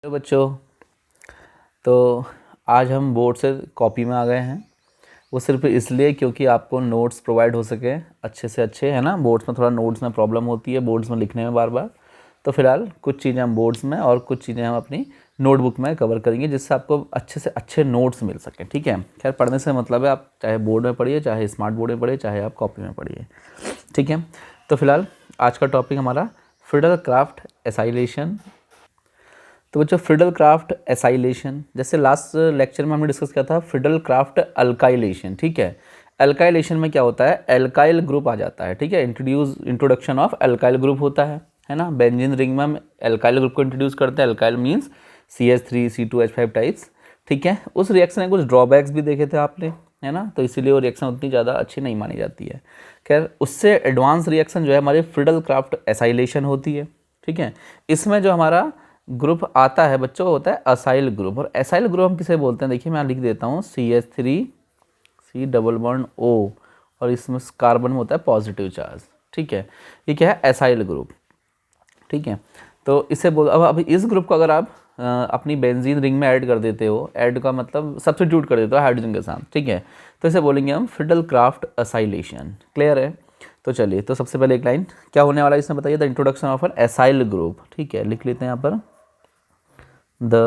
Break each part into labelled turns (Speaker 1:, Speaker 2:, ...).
Speaker 1: तो बच्चों, तो आज हम बोर्ड से कॉपी में आ गए हैं। वो सिर्फ इसलिए क्योंकि आपको नोट्स प्रोवाइड हो सके अच्छे से अच्छे, है ना। बोर्ड्स में थोड़ा नोट्स में प्रॉब्लम होती है, बोर्ड्स में लिखने में बार बार। तो फिलहाल कुछ चीज़ें हम बोर्ड्स में और कुछ चीज़ें हम अपनी नोटबुक में कवर करेंगे, जिससे आपको अच्छे से अच्छे नोट्स मिल सकें। ठीक है, खैर पढ़ने से मतलब है आप चाहे बोर्ड में पढ़िए, चाहे स्मार्ट बोर्ड में पढ़िए, चाहे आप कॉपी में पढ़िए। ठीक है, तो फिलहाल आज का टॉपिक हमारा फ्रीडल क्राफ्ट एसाइलेशन। तो बच्चों, फ्रीडल क्राफ्ट एसाइलेशन, जैसे लास्ट लेक्चर में हमने डिस्कस किया था फ्रीडल क्राफ्ट अल्काइलेशन। ठीक है, अल्काइलेशन में क्या होता है, एल्काइल ग्रुप आ जाता है। ठीक है, इंट्रोडक्शन ऑफ एल्काइल ग्रुप होता है ना। बेंजीन रिंग में हम एल्काइल ग्रुप को इंट्रोड्यूस करते हैं। Alkyl means CH3 C2H5 types. ठीक है, उस रिएक्शन के कुछ ड्रॉबैक्स भी देखे थे आपने, है ना, तो इसीलिए वो रिएक्शन उतनी ज़्यादा अच्छी नहीं मानी जाती है। खैर, उससे एडवांस रिएक्शन जो है हमारी फ्रीडल क्राफ्ट एसाइलेशन होती है। ठीक है, इसमें जो हमारा ग्रुप आता है बच्चों होता है असाइल ग्रुप। और असाइल ग्रुप हम किसे बोलते हैं, देखिए मैं लिख देता हूँ CH3 C double bond O, और इसमें कार्बन में होता है पॉजिटिव चार्ज। ठीक है, ये क्या है, असाइल ग्रुप। ठीक है, तो इसे बोल अब इस ग्रुप को अगर आप अपनी बेंजीन रिंग में ऐड कर देते हो, ऐड का मतलब सब्स्टिट्यूट कर देते हो हाइड्रोजन के साथ। ठीक है, तो इसे बोलेंगे हम फ्रीडल क्राफ्ट असाइलेशन। क्लियर है। तो चलिए, तो सबसे पहले एक लाइन क्या होने वाला है इसमें बताइए, the introduction of an acyl group. ठीक है, लिख लेते हैं यहाँ पर, the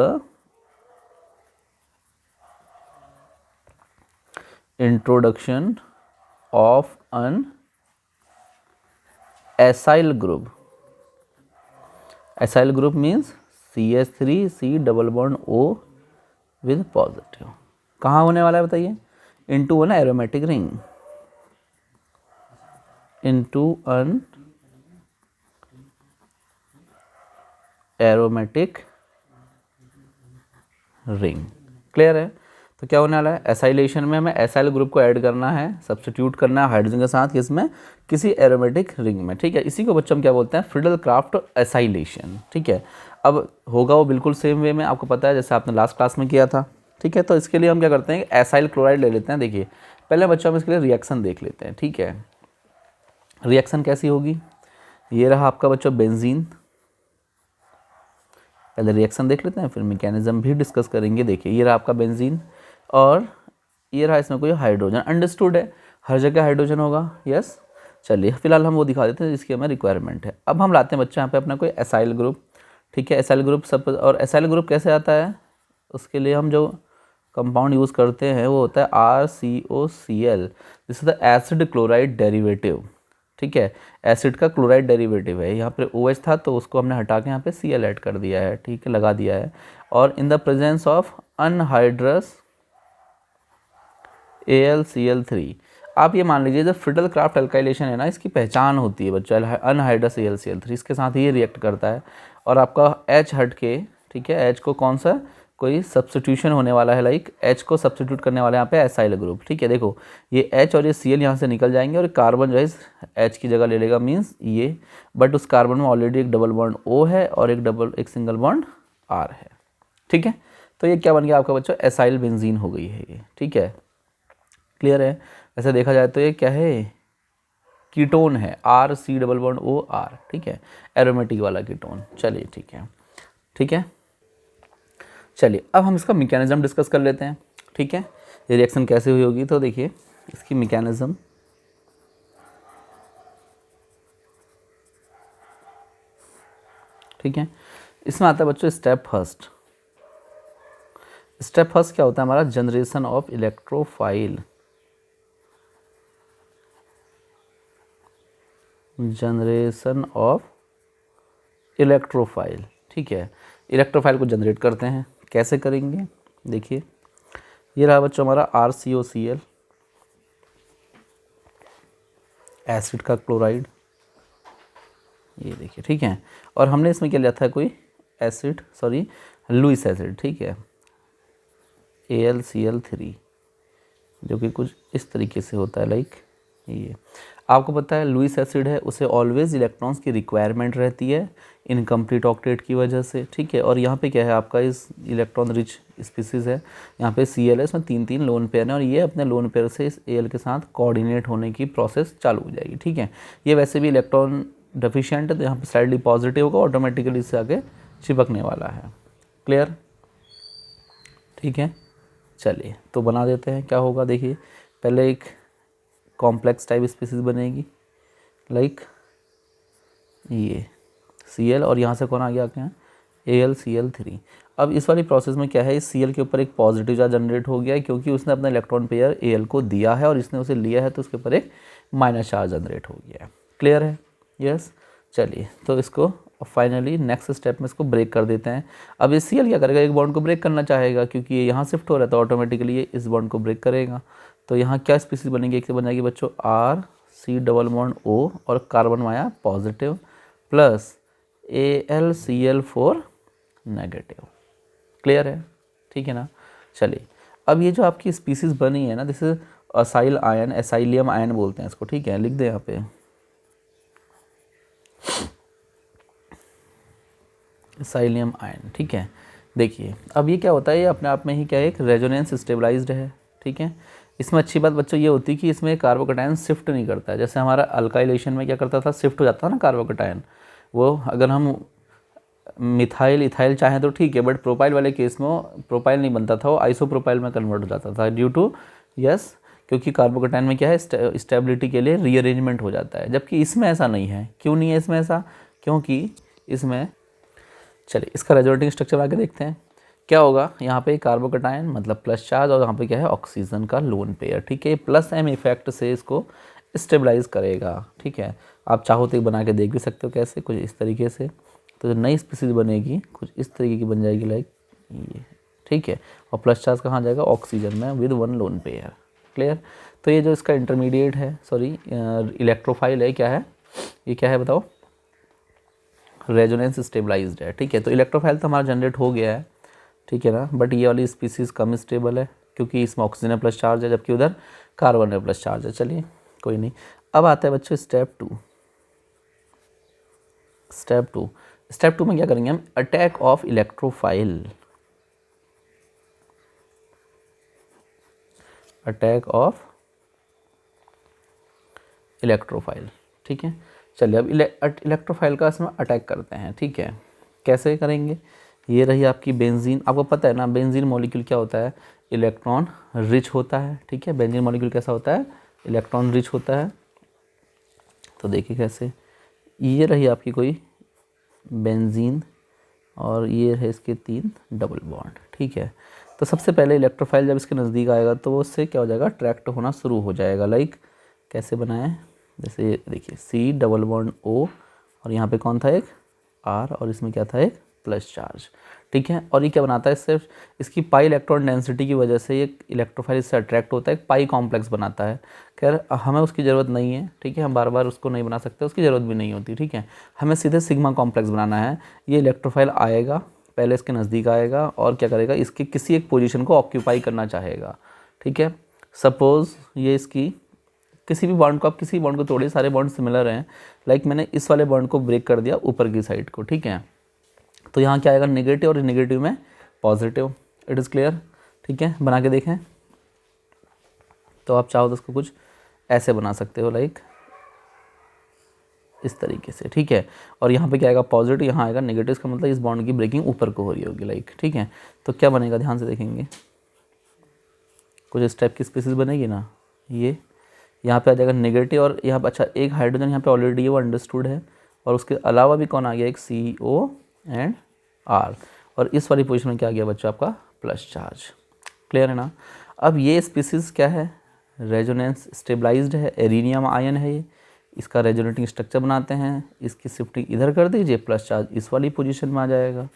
Speaker 1: introduction of an acyl group. Acyl group means CH3 C double bond O with positive। कहाँ होने वाला है बताइए, into an aromatic ring, into an aromatic ring। Clear है। तो क्या होने वाला है, एसाइलेशन में हमें एसाइल ग्रुप को ऐड करना है, सब्स्टिट्यूट करना है हाइड्रोजन के साथ, किसमें, किसी एरोमेटिक रिंग में। ठीक है, इसी को बच्चों हम क्या बोलते हैं, फ्रीडल क्राफ्ट एसाइलेशन। ठीक है, अब होगा वो बिल्कुल सेम वे में, आपको पता है जैसे आपने लास्ट क्लास में किया था। ठीक है, तो इसके लिए हम क्या करते हैं, एसाइल क्लोराइड ले लेते हैं। देखिए पहले बच्चों हम इसके लिए रिएक्शन देख लेते हैं। ठीक है, रिएक्शन कैसी होगी, ये रहा आपका बच्चों बेंजीन। पहले रिएक्शन देख लेते हैं, फिर मैकेनिज्म भी डिस्कस करेंगे। देखिए ये रहा आपका बेंजीन, और ये रहा इसमें कोई हाइड्रोजन। अंडरस्टूड है, हर जगह हाइड्रोजन होगा। यस, चलिए फिलहाल हम वो दिखा देते हैं जिसकी हमें रिक्वायरमेंट है। अब हम लाते हैं बच्चे यहाँ पे अपना कोई एसाइल ग्रुप। ठीक है, एसाइल ग्रुप सब, और एसाइल ग्रुप कैसे आता है, उसके लिए हम जो कंपाउंड यूज़ करते हैं वो होता है RCOCl। This is the acid chloride derivative. ठीक है, एसिड का क्लोराइड डेरिवेटिव है। यहाँ पर OH था तो उसको हमने हटा के यहाँ पे Cl ऐड कर दिया है। ठीक है, लगा दिया है। और in the presence of anhydrous AlCl3, आप ये मान लीजिए जब फ्रीडल क्राफ्ट अल्काइलेशन है ना, इसकी पहचान होती है बच्चों अनहाइड्रस AlCl3, इसके साथ ही ये रिएक्ट करता है। और आपका H हट के, ठीक है, H को कौन सा कोई सब्स्टिट्यूशन होने वाला है, लाइक H को सब्स्टिट्यूट करने वाला है यहाँ पे एसाइल ग्रुप। ठीक है, देखो ये H और ये Cl यहाँ से निकल जाएंगे, और कार्बन जो है H की जगह ले लेगा, मीन्स ये, बट उस कार्बन में ऑलरेडी एक डबल बॉन्ड O है और एक सिंगल बॉन्ड R है। ठीक है, तो ये क्या बन गया आपका बच्चों, एसाइल बेंजीन हो गई है ये। ठीक है, क्लियर है। ऐसे देखा जाए तो ये क्या है, कीटोन है, RC डबल बॉन्ड OR। ठीक है, एरोमेटिक वाला कीटोन। चलिए ठीक है, ठीक है, चलिए अब हम इसका मैकेनिज्म डिस्कस कर लेते हैं। ठीक है, ये रिएक्शन कैसे हुई होगी, तो देखिए इसकी मैकेनिज्म। ठीक है, इसमें आता है बच्चों स्टेप फर्स्ट। स्टेप फर्स्ट क्या होता है हमारा, generation of electrophile. Generation of electrophile. ठीक है, इलेक्ट्रोफाइल को जनरेट करते हैं, कैसे करेंगे, देखिए ये रहा बच्चों हमारा RCOCl, एसिड का क्लोराइड, ये देखिए। ठीक है, और हमने इसमें क्या लिया था, कोई एसिड, सॉरी लुईस एसिड। ठीक है, AlCl3, जो कि कुछ इस तरीके से होता है, लाइक ये। आपको पता है लुईस एसिड है, उसे ऑलवेज इलेक्ट्रॉन्स की रिक्वायरमेंट रहती है इनकम्प्लीट ऑक्टेट की वजह से। ठीक है, और यहाँ पे क्या है आपका, इस इलेक्ट्रॉन रिच स्पीसीज़ है, यहाँ पे Cl है, इसमें 3 लोन पेयर हैं, और ये अपने लोन पेयर से इस Al के साथ कोऑर्डिनेट होने की प्रोसेस चालू हो जाएगी। ठीक है, ये वैसे भी इलेक्ट्रॉन डेफिशिएंट है, तो यहाँ पे स्लाइडली पॉजिटिव होगा, ऑटोमेटिकली इससे आगे चिपकने वाला है। क्लियर, ठीक है। चलिए तो बना देते हैं, क्या होगा देखिए, पहले एक कॉम्प्लेक्स टाइप स्पीसीज बनेगी लाइक ये Cl, और यहाँ से कौन आ गया क्या, AlCl3। अब इस वाली प्रोसेस में क्या है, इस Cl के ऊपर एक पॉजिटिव चार्ज जनरेट हो गया है क्योंकि उसने अपना इलेक्ट्रॉन पेयर Al को दिया है और इसने उसे लिया है, तो उसके ऊपर एक माइनस चार्ज जनरेट हो गया है। क्लियर है, यस। चलिए तो इसको फाइनली नेक्स्ट स्टेप में इसको ब्रेक कर देते हैं। अब ये Cl क्या करेगा, एक बॉन्ड को ब्रेक करना चाहेगा क्योंकि ये यहाँ शिफ्ट हो रहा है, तो ऑटोमेटिकली ये इस बॉन्ड को ब्रेक करेगा। तो यहाँ क्या स्पीसीज बनेगी, एक से बन जाएगी बच्चों R⁻C⁻O और कार्बन आया positive plus AlCl4 negative. Clear है, ठीक है ना। चलिए अब ये जो आपकी स्पीसीज बनी है ना, this is acyl ion, acylium ion बोलते हैं इसको, ठीक है, लिख दे यहाँ पे एसाइलियम आयन, ठीक है। देखिए अब ये क्या होता है, ये अपने आप में ही क्या है, एक रेजोनेंस स्टेबलाइज्ड है, ठीक है। इसमें अच्छी बात बच्चों ये होती है कि इसमें कार्बोकैटायन शिफ्ट नहीं करता है, जैसे हमारा अल्काइलेशन में क्या करता था, शिफ्ट हो जाता था ना कार्बोकैटायन, वो अगर हम मिथाइल इथाइल चाहें तो ठीक है, बट प्रोपाइल वाले केस में प्रोपाइल नहीं बनता था, वो आइसोप्रोपाइल में कन्वर्ट हो जाता था ड्यू टू यस, क्योंकि कार्बोकैटायन में क्या है, स्टेबिलिटी के लिए रीअरेंजमेंट हो जाता है, जबकि इसमें ऐसा नहीं है। क्यों नहीं है इसमें ऐसा, क्योंकि इसमें, चलिए इसका रेजोनेटिंग स्ट्रक्चर आके देखते हैं क्या होगा। यहाँ पे कार्बोकैटायन मतलब प्लस चार्ज, और यहाँ पे क्या है, ऑक्सीजन का लोन पेयर, ठीक है। प्लस एम इफेक्ट से इसको स्टेबलाइज करेगा, ठीक है। आप चाहो तो बना के देख भी सकते हो कैसे, कुछ इस तरीके से। तो जो नई स्पीसीज बनेगी कुछ इस तरीके की बन जाएगी लाइक ये, ठीक है। और प्लस चार्ज कहाँ जाएगा, ऑक्सीजन में विद 1 लोन पेयर। क्लियर। तो ये जो इसका इंटरमीडिएट है, सॉरी इलेक्ट्रोफाइल है, क्या है ये, क्या है बताओ, रेजोनेंस स्टेबलाइज्ड है, ठीक है। तो इलेक्ट्रोफाइल तो हमारा जनरेट हो गया है, ठीक है ना, बट ये वाली स्पीसीज कम स्टेबल है क्योंकि इसमें ऑक्सीजन में प्लस चार्ज है, जबकि उधर कार्बन में प्लस चार्ज है। चलिए कोई नहीं। अब आता है बच्चों स्टेप टू। स्टेप टू में क्या करेंगे हम, attack of electrophile, attack of electrophile, ठीक है। चलिए अब इलेक्ट्रोफाइल का इसमें अटैक करते हैं, ठीक है। कैसे करेंगे, ये रही आपकी बेंजीन। आपको पता है ना बेंजीन मॉलिक्यूल क्या होता है, इलेक्ट्रॉन रिच होता है, ठीक है। बेंजीन मॉलिक्यूल कैसा होता है, इलेक्ट्रॉन रिच होता है। तो देखिए कैसे, ये रही आपकी कोई बेंजीन और ये है इसके 3 डबल बॉन्ड, ठीक है। तो सबसे पहले इलेक्ट्रोफाइल जब इसके नज़दीक आएगा तो वो उससे क्या हो जाएगा, अट्रैक्ट होना शुरू हो जाएगा। लाइक कैसे बनाए, जैसे देखिए C⁻O और यहाँ पे कौन था, एक R, और इसमें क्या था, एक प्लस चार्ज, ठीक है। और ये क्या बनाता है, सिर्फ इसकी पाई इलेक्ट्रॉन डेंसिटी की वजह से ये इलेक्ट्रोफाइल इससे अट्रैक्ट होता है, एक पाई कॉम्प्लेक्स बनाता है। खैर हमें उसकी ज़रूरत नहीं है, ठीक है, हम बार बार उसको नहीं बना सकते, उसकी ज़रूरत भी नहीं होती, ठीक है। हमें सीधे सिग्मा कॉम्प्लेक्स बनाना है। ये इलेक्ट्रोफाइल आएगा, पहले इसके नज़दीक आएगा और क्या करेगा, इसकी किसी एक पोजीशन को ऑक्यूपाई करना चाहेगा, ठीक है। सपोज़ ये इसकी किसी भी बॉन्ड को, आप किसी बॉन्ड को तोड़िए, सारे बॉन्ड सिमिलर हैं। लाइक मैंने इस वाले बॉन्ड को ब्रेक कर दिया ऊपर की साइड को, ठीक है। तो यहाँ क्या आएगा, नेगेटिव, और नेगेटिव में पॉजिटिव। इट इज़ क्लियर, ठीक है। बना के देखें तो आप चाहो तो उसको कुछ ऐसे बना सकते हो, लाइक इस तरीके से, ठीक है। और यहाँ पे क्या आएगा, पॉजिटिव, यहाँ आएगा नेगेटिव। इसका मतलब इस बॉन्ड की ब्रेकिंग ऊपर को हो रही होगी, लाइक, ठीक है। तो क्या बनेगा, ध्यान से देखेंगे, कुछ इस टाइप की स्पीसीज बनेगी ना। ये यहाँ पे आ जाएगा नेगेटिव, और यहाँ पे अच्छा एक हाइड्रोजन यहाँ पे ऑलरेडी है, वो अंडरस्टूड है। और उसके अलावा भी कौन आ गया, एक CO एंड R, और इस वाली पोजीशन में क्या आ गया बच्चों, आपका प्लस चार्ज। क्लियर है ना। अब ये स्पीसीज क्या है, रेजोनेंस स्टेबलाइज्ड है, एरिनियम आयन है ये। इसका रेजोनेटिंग स्ट्रक्चर बनाते हैं, इसकी शिफ्टिंग इधर कर दीजिए, प्लस चार्ज इस वाली पोजीशन में आ जाएगा,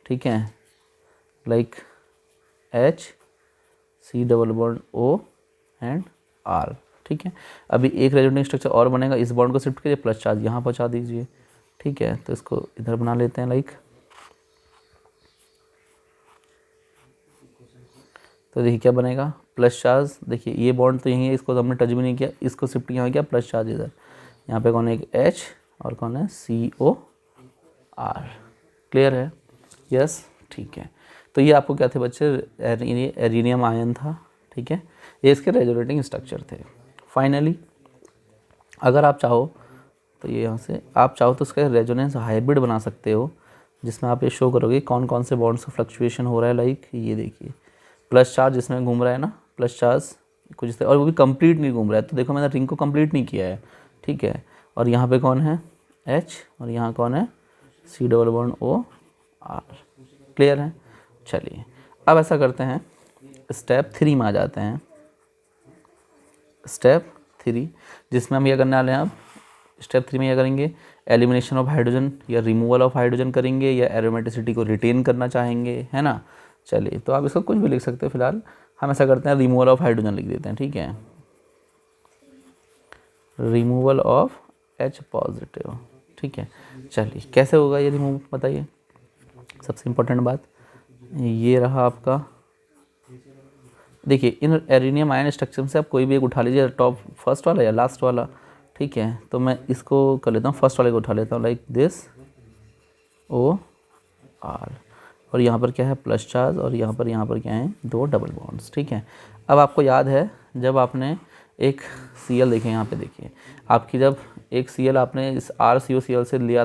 Speaker 1: ठीक है। लाइक HC⁻O एंड R, ठीक है। अभी एक रेजोनेटिंग स्ट्रक्चर और बनेगा, इस बॉन्ड को शिफ्ट करिए, प्लस चार्ज यहाँ पहुँचा दीजिए, ठीक है। तो इसको इधर बना लेते हैं, लाइक। तो देखिए क्या बनेगा, प्लस चार्ज, देखिए ये बॉन्ड तो यही है, इसको तो हमने टच भी नहीं किया, इसको शिफ्ट यहाँ किया, प्लस चार्ज इधर। यहाँ पे कौन है, एक H और कौन है, COR। क्लियर है, यस, ठीक है। तो ये आपको क्या थे बच्चे, एरिनियम आयन था, ठीक है। ये इसके रेजोनेटिंग स्ट्रक्चर थे। फाइनली अगर आप चाहो तो ये यहाँ से आप चाहो तो उसका रेजोनेंस हाइब्रिड बना सकते हो। जिसमें आप ये शो करोगे कौन कौन से बॉन्ड्स का फ्लक्चुएशन हो रहा है। लाइक ये देखिए प्लस चार्ज इसमें घूम रहा है ना, प्लस चार्ज कुछ इस तरह, और वो भी कंप्लीट नहीं घूम रहा है। तो देखो मैंने रिंग को कंप्लीट नहीं किया है, ठीक है। और यहाँ पे कौन है H, और यहाँ कौन है C⋯O∪R। क्लियर है। चलिए अब ऐसा करते हैं, स्टेप 3 में आ जाते हैं। स्टेप 3 जिसमें हम ये करने वाले हैं, अब स्टेप 3 में क्या करेंगे, एलिमिनेशन ऑफ हाइड्रोजन या रिमूवल ऑफ हाइड्रोजन करेंगे, या एरोमेटिसिटी को रिटेन करना चाहेंगे, है ना। चलिए तो आप इसको कुछ भी लिख सकते हैं, फिलहाल हम ऐसा करते हैं रिमूवल ऑफ हाइड्रोजन लिख देते हैं, ठीक है। रिमूवल ऑफ H+, ठीक है। चलिए कैसे होगा ये रिमूव बताइए। सबसे इम्पोर्टेंट बात ये रहा आपका, देखिए इन एरिनियम आयन स्ट्रक्चर से आप कोई भी एक उठा लीजिए, टॉप फर्स्ट वाला या लास्ट वाला, ठीक है। तो मैं इसको कर लेता हूँ, फर्स्ट वाले को उठा लेता हूँ, लाइक दिस OR, और यहाँ पर क्या है प्लस चार्ज, और यहाँ पर क्या है 2 डबल बॉन्ड्स, ठीक है। अब आपको याद है जब आपने एक Cl देखें, यहाँ पे देखिए आपकी जब एक Cl आपने इस RCOCl से दिया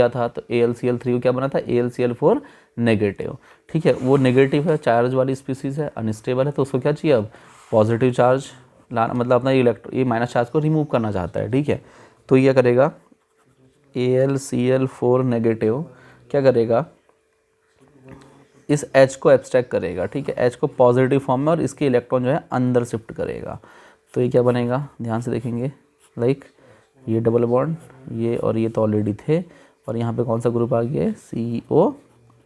Speaker 1: था तो AlCl3 को क्या बना था AlCl4 नेगेटिव, ठीक है। वो नेगेटिव है, चार्ज वाली स्पीसीज है, अनस्टेबल है, तो उसको क्या चाहिए अब पॉजिटिव चार्ज लाना, मतलब अपना ये माइनस चार्ज को रिमूव करना चाहता है, ठीक है। तो ये करेगा AlCl4 नेगेटिव क्या करेगा, इस H को एब्स्ट्रैक्ट करेगा, ठीक है, H को पॉजिटिव फॉर्म में, और इसके इलेक्ट्रॉन जो है अंदर शिफ्ट करेगा। तो ये क्या बनेगा, ध्यान से देखेंगे, लाइक ये डबल बॉन्ड ये, और ये तो ऑलरेडी थे, और यहाँ पे कौन सा ग्रुप आ गया है CO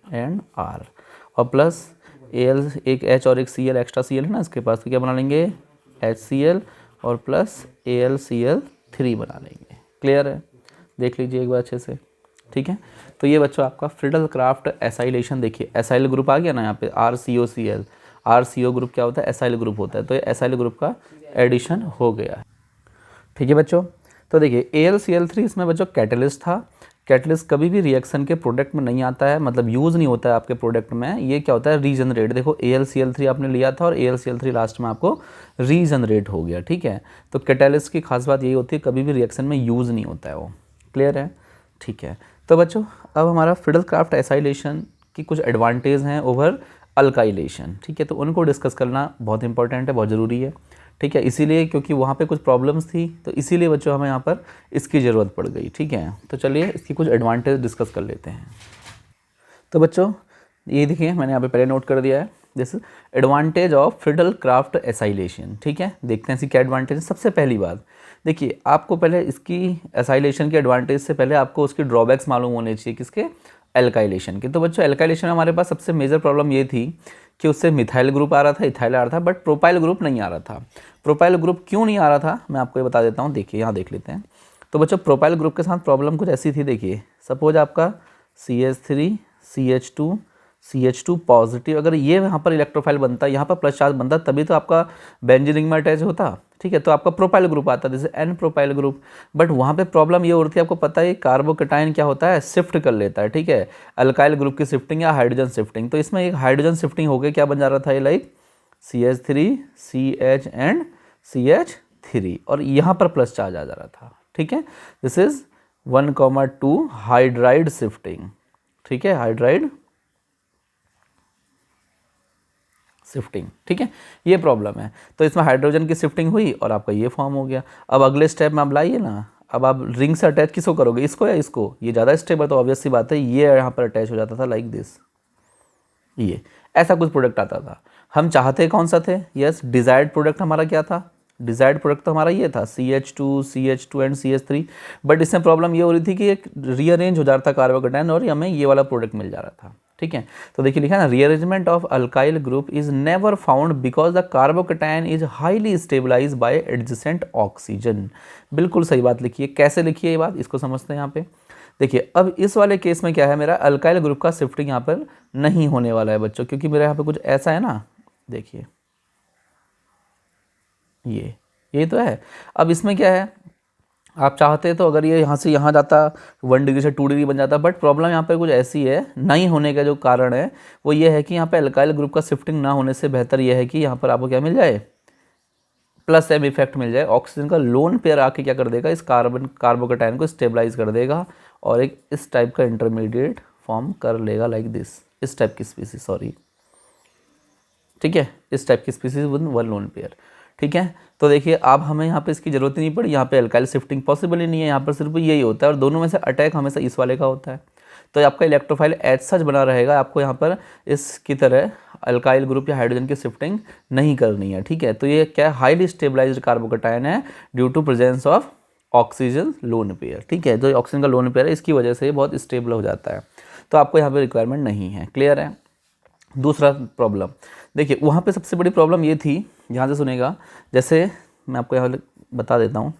Speaker 1: एंड R, और प्लस Al एक H और एक Cl एक्स्ट्रा Cl है ना इसके पास, तो क्या बना लेंगे HCl और प्लस AlCl3 बना लेंगे। क्लियर है, देख लीजिए एक बार अच्छे से, ठीक है। तो ये बच्चों आपका फ्रिडल क्राफ्ट एसाइलेशन, देखिए एसाइल ग्रुप आ गया ना यहाँ पे RCOCl, RCO ग्रुप क्या होता है एसाइल ग्रुप होता है, तो ये एसाइल ग्रुप का एडिशन हो गया है, ठीक है बच्चों। तो देखिए AlCl3 इसमें बच्चों कैटलिस्ट था। कैटलिस्ट कभी भी रिएक्शन के प्रोडक्ट में नहीं आता है, मतलब यूज़ नहीं होता है आपके प्रोडक्ट में, ये क्या होता है रीजनरेट। देखो AlCl3 आपने लिया था और AlCl3 लास्ट में आपको रीजनरेट हो गया, ठीक है। तो कैटलिस्ट की खास बात यही होती है कभी भी रिएक्शन में यूज़ नहीं होता है वो। क्लियर है, ठीक है। तो बच्चों अब हमारा फ्रिडल क्राफ्ट एसाइलेशन की कुछ एडवांटेज हैं ओवर अल्काइलेशन, ठीक है। तो उनको डिस्कस करना बहुत इंपॉर्टेंट है, बहुत ज़रूरी है, ठीक है। इसीलिए क्योंकि वहाँ पे कुछ प्रॉब्लम्स थी, तो इसीलिए बच्चों हमें यहाँ पर इसकी ज़रूरत पड़ गई, ठीक है। तो चलिए इसकी कुछ एडवांटेज डिस्कस कर लेते हैं। तो बच्चों ये देखिए मैंने यहाँ पे पहले नोट कर दिया है, this advantage of Friedel Crafts acylation, ठीक है। देखते हैं इसकी क्या एडवांटेज है। सबसे पहली बात देखिए, आपको पहले इसकी एसाइलेशन के एडवांटेज से पहले आपको उसकी ड्रॉबैक्स मालूम होने चाहिए, किसके, एल्काइलेशन के। तो बच्चों एल्काइलेशन में हमारे पास सबसे मेजर प्रॉब्लम ये थी कि उससे मिथाइल ग्रुप आ रहा था, इथाइल आ रहा था, बट प्रोपाइल ग्रुप नहीं आ रहा था। प्रोपाइल ग्रुप क्यों नहीं आ रहा था मैं आपको ये बता देता हूँ, देखिए यहाँ देख लेते हैं। तो बच्चों प्रोपाइल ग्रुप के साथ प्रॉब्लम कुछ ऐसी थी, देखिए सपोज आपका CH3 CH2 पॉजिटिव, अगर ये यहाँ पर इलेक्ट्रोफाइल बनता, यहाँ पर प्लस चार्ज बनता, तभी तो आपका बेंजीन रिंग में अटैच होता, ठीक है। तो आपका प्रोपाइल ग्रुप आता, जैसे N प्रोपाइल ग्रुप। बट वहाँ पे प्रॉब्लम ये होती है, आपको पता है कार्बोकेटाइन क्या होता है, शिफ्ट कर लेता है, ठीक है, अल्काइल ग्रुप की शिफ्टिंग या हाइड्रोजन शिफ्टिंग। तो इसमें एक हाइड्रोजन शिफ्टिंग होकर क्या बन जा रहा था, ये like CH3 CH and CH3, और यहाँ पर प्लस चार्ज आ जा रहा था, ठीक है। दिस इज 1,2 हाइड्राइड शिफ्टिंग, ठीक है, हाइड्राइड शिफ्टिंग, ठीक है, ये प्रॉब्लम है। तो इसमें हाइड्रोजन की शिफ्टिंग हुई और आपका ये फॉर्म हो गया। अब अगले स्टेप में आप लाइए ना, अब आप रिंग से अटैच किसको करोगे, इसको या इसको, ये ज़्यादा स्टेबल, तो ऑब्वियस सी बात है ये यहाँ पर अटैच हो जाता था लाइक दिस, ये ऐसा कुछ प्रोडक्ट आता था। हम चाहते कौन सा थे, यस डिजायर्ड प्रोडक्ट हमारा क्या था, डिजायर्ड प्रोडक्ट तो हमारा ये था CH2 एंड CH3, बट इसमें प्रॉब्लम ये हो रही थी कि एक रीअरेंज हो जाता कार्बोकेटाइन और हमें ये वाला प्रोडक्ट मिल जा रहा था, ठीक है। तो देखिए लिखा है ना, rearrangement of alkyl group is never found because the carbocation is highly stabilise by adjacent oxygen. बिल्कुल सही बात लिखी है। कैसे लिखी है ये बात, इसको समझते हैं यहाँ पे। देखिए अब इस वाले केस में क्या है, मेरा अल्काइल ग्रुप का शिफ्टिंग यहाँ पर नहीं होने वाला है बच्चों, क्योंकि मेरा यहाँ पे कुछ ऐसा है ना, देखिए ये तो है। अब इसमें क्या है, आप चाहते तो अगर ये यहाँ से यहाँ जाता 1 डिग्री से 2 डिग्री बन जाता, बट प्रॉब्लम यहाँ पे कुछ ऐसी है, नहीं होने का जो कारण है वो ये है कि यहाँ पे अल्काइल ग्रुप का शिफ्टिंग ना होने से बेहतर ये है कि यहाँ पर आपको क्या मिल जाए, प्लस एम इफेक्ट मिल जाए। ऑक्सीजन का लोन पेयर आके क्या कर देगा, इस कार्बोकेटाइन को स्टेबलाइज कर देगा और एक इस टाइप का इंटरमीडिएट फॉर्म कर लेगा लाइक दिस, इस टाइप की स्पीसीज, सॉरी, ठीक है, इस टाइप की species with one loan pair, ठीक है। तो देखिए अब हमें यहाँ पे इसकी जरूरत ही नहीं पड़ी, यहाँ पे अल्काइल शिफ्टिंग पॉसिबल ही नहीं है, यहाँ पर सिर्फ यही होता है और दोनों में से अटैक हमेशा इस वाले का होता है। तो आपका इलेक्ट्रोफाइल एज सच बना रहेगा, आपको यहाँ पर इसकी तरह अल्काइल ग्रुप या हाइड्रोजन की शिफ्टिंग नहीं करनी है, ठीक है। तो ये क्या हाईली स्टेबलाइज्ड कार्बोकेटायन है due to presence of oxygen lone pair, ठीक है। जो ऑक्सीजन का लोन पेयर है इसकी वजह से ये बहुत स्टेबल हो जाता है, तो आपको यहाँ पे रिक्वायरमेंट नहीं है, क्लियर है। दूसरा प्रॉब्लम देखिए, वहाँ पे सबसे बड़ी प्रॉब्लम ये थी, यहाँ से सुनेगा, जैसे मैं आपको यहाँ बता देता हूँ,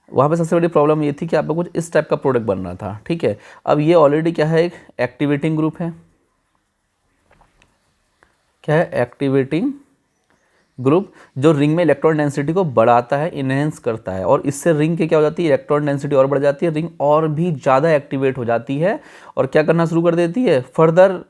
Speaker 1: वहाँ पे सबसे बड़ी प्रॉब्लम ये थी कि आपको कुछ इस टाइप का प्रोडक्ट बन रहा था, ठीक है। अब ये ऑलरेडी क्या है, एक एक्टिवेटिंग ग्रुप है, क्या है, एक्टिवेटिंग ग्रुप, जो रिंग में इलेक्ट्रॉन डेंसिटी को बढ़ाता है, इनहेंस करता है, और इससे रिंग की क्या हो जाती है, इलेक्ट्रॉन डेंसिटी और बढ़ जाती है, रिंग और भी ज़्यादा एक्टिवेट हो जाती है और क्या करना शुरू कर देती है, फर्दर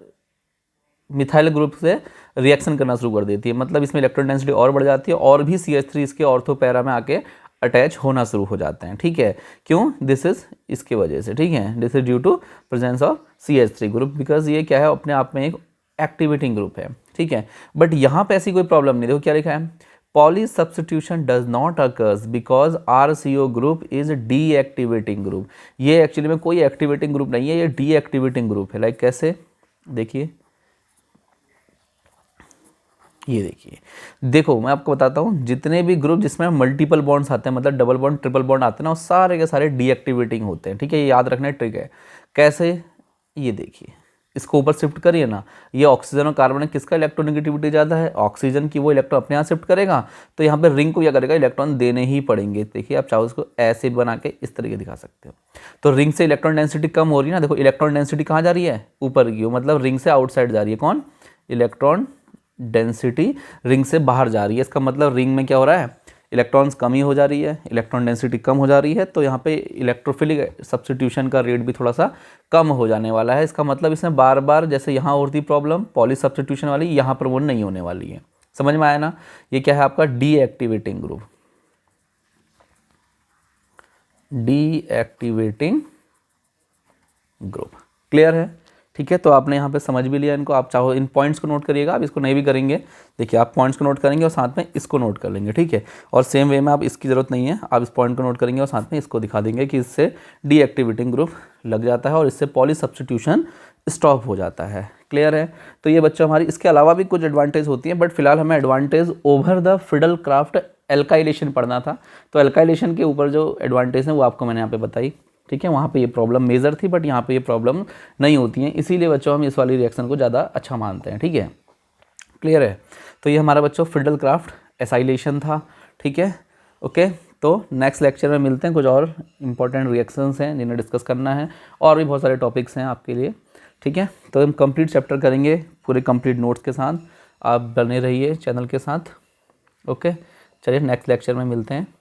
Speaker 1: मिथाइल ग्रुप से रिएक्शन करना शुरू कर देती है। मतलब इसमें इलेक्ट्रॉन डेंसिटी और बढ़ जाती है और भी CH3 इसके ऑर्थो पैरा में आके अटैच होना शुरू हो जाते हैं, ठीक है। क्यों, दिस इज इसके वजह से, ठीक है, this is due to presence of CH3 group, because ये क्या है, अपने आप में एक एक्टिवेटिंग ग्रुप है, ठीक है। बट यहाँ पे ऐसी कोई प्रॉब्लम नहीं, देखो क्या लिखा है, poly substitution does not occurs because RCO group is deactivating group. ये एक्चुअली में कोई एक्टिवेटिंग ग्रुप नहीं है, ये डीएक्टिवेटिंग ग्रुप है। लाइक कैसे, देखिए, ये देखिए, देखो मैं आपको बताता हूँ, जितने भी ग्रुप जिसमें मल्टीपल बॉन्ड्स आते हैं, मतलब डबल बॉन्ड ट्रिपल बॉन्ड आते हैं ना, वो सारे के सारे डीएक्टिवेटिंग होते हैं, ठीक है। ये याद रखना ट्रिक है। कैसे, ये देखिए, इसको ऊपर शिफ्ट करिए ना, ये ऑक्सीजन और कार्बन में किसका इलेक्ट्रोनेगेटिविटी ज़्यादा है, ऑक्सीजन की, वो इलेक्ट्रॉन अपने यहाँ शिफ्ट करेगा, तो यहाँ पे रिंग को क्या करेगा, इलेक्ट्रॉन देने ही पड़ेंगे। देखिए आप चाहो इसको ऐसे बना के इस तरीके दिखा सकते हो, तो रिंग से इलेक्ट्रॉन डेंसिटी कम हो रही है ना, देखो इलेक्ट्रॉन डेंसिटी कहाँ जा रही है, ऊपर की, मतलब रिंग से आउटसाइड जा रही है, कौन, इलेक्ट्रॉन डेंसिटी रिंग से बाहर जा रही है। इसका मतलब रिंग में क्या हो रहा है, इलेक्ट्रॉन्स कमी हो जा रही है, इलेक्ट्रॉन डेंसिटी कम हो जा रही है, तो यहाँ पे इलेक्ट्रोफिलिक सब्स्टिट्यूशन का रेट भी थोड़ा सा कम हो जाने वाला है। इसका मतलब इसमें बार बार जैसे यहाँ होती प्रॉब्लम पॉली सब्स्टिट्यूशन वाली, यहाँ पर वो नहीं होने वाली है। समझ में आया ना, ये क्या है आपका deactivating group, deactivating group, clear है, ठीक है। तो आपने यहाँ पे समझ भी लिया इनको, आप चाहो इन पॉइंट्स को नोट करिएगा, आप इसको नहीं भी करेंगे, देखिए आप पॉइंट्स को नोट करेंगे और साथ में इसको नोट कर लेंगे, ठीक है। और सेम वे में आप इसकी ज़रूरत नहीं है, आप इस पॉइंट को नोट करेंगे और साथ में इसको दिखा देंगे कि इससे डीएक्टिवेटिंग ग्रुप लग जाता है और इससे पॉली सब्स्टिट्यूशन स्टॉप हो जाता है, क्लियर है। तो ये बच्चों हमारी, इसके अलावा भी कुछ एडवांटेज होती हैं, बट फिलहाल हमें advantage over the fiddle craft alkylation पढ़ना था, तो एल्काइलेशन के ऊपर जो एडवांटेज है वो आपको मैंने यहाँ पे बताई, ठीक है। वहाँ पे ये प्रॉब्लम मेजर थी, बट यहाँ पे ये प्रॉब्लम नहीं होती है, इसीलिए बच्चों हम इस वाली रिएक्शन को ज़्यादा अच्छा मानते हैं, ठीक है, क्लियर है। तो ये हमारा बच्चों फिडल क्राफ्ट एसाइलेशन था, ठीक है, ओके। तो नेक्स्ट लेक्चर में मिलते हैं, कुछ और इंपॉर्टेंट रिएक्शंस हैं जिन्हें डिस्कस करना है, और भी बहुत सारे टॉपिक्स हैं आपके लिए, ठीक है। तो हम कंप्लीट चैप्टर करेंगे पूरे कंप्लीट नोट्स के साथ, आप बने रहिए चैनल के साथ, ओके। चलिए नेक्स्ट लेक्चर में मिलते हैं।